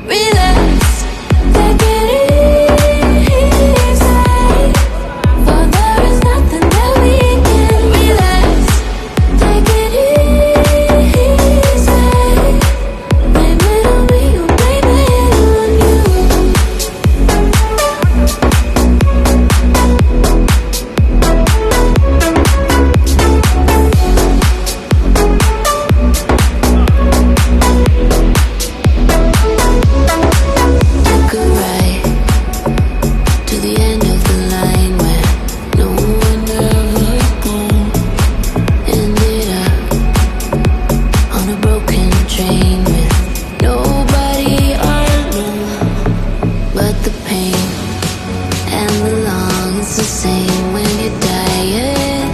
Relax, take it easy. For there is nothing that we can relax. Take it easy. Blame it on me, you blame it on you. Take a ride to the end of the line where no one ever ended up on a broken train with nobody I know. But the pain and the long is the same when you're dying.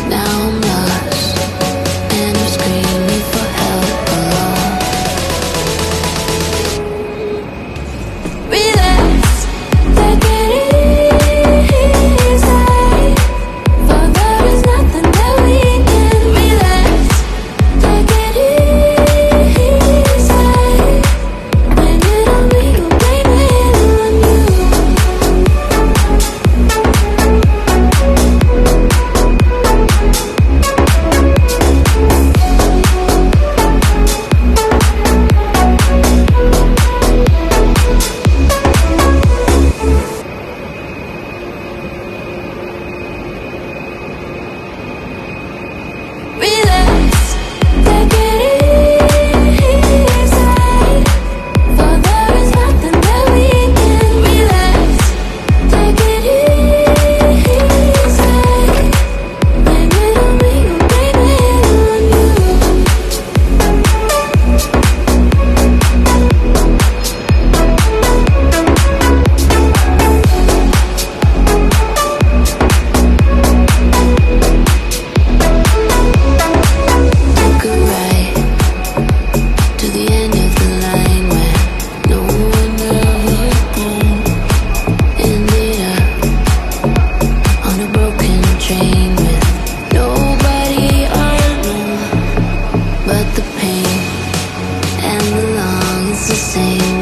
Now I'm lost and I'm screaming for help alone. Relax, take it easy. For there is nothing that we can relax. Take it easy. Blame it on me, you blame it on you. Relax, take it easy. For there is nothing that we can relax. Take it easy. Blame it on me, you blame it on you. Take a ride to the end of the line where no one ever ended up on a broken train with nobody I know. But the pain and the long is the same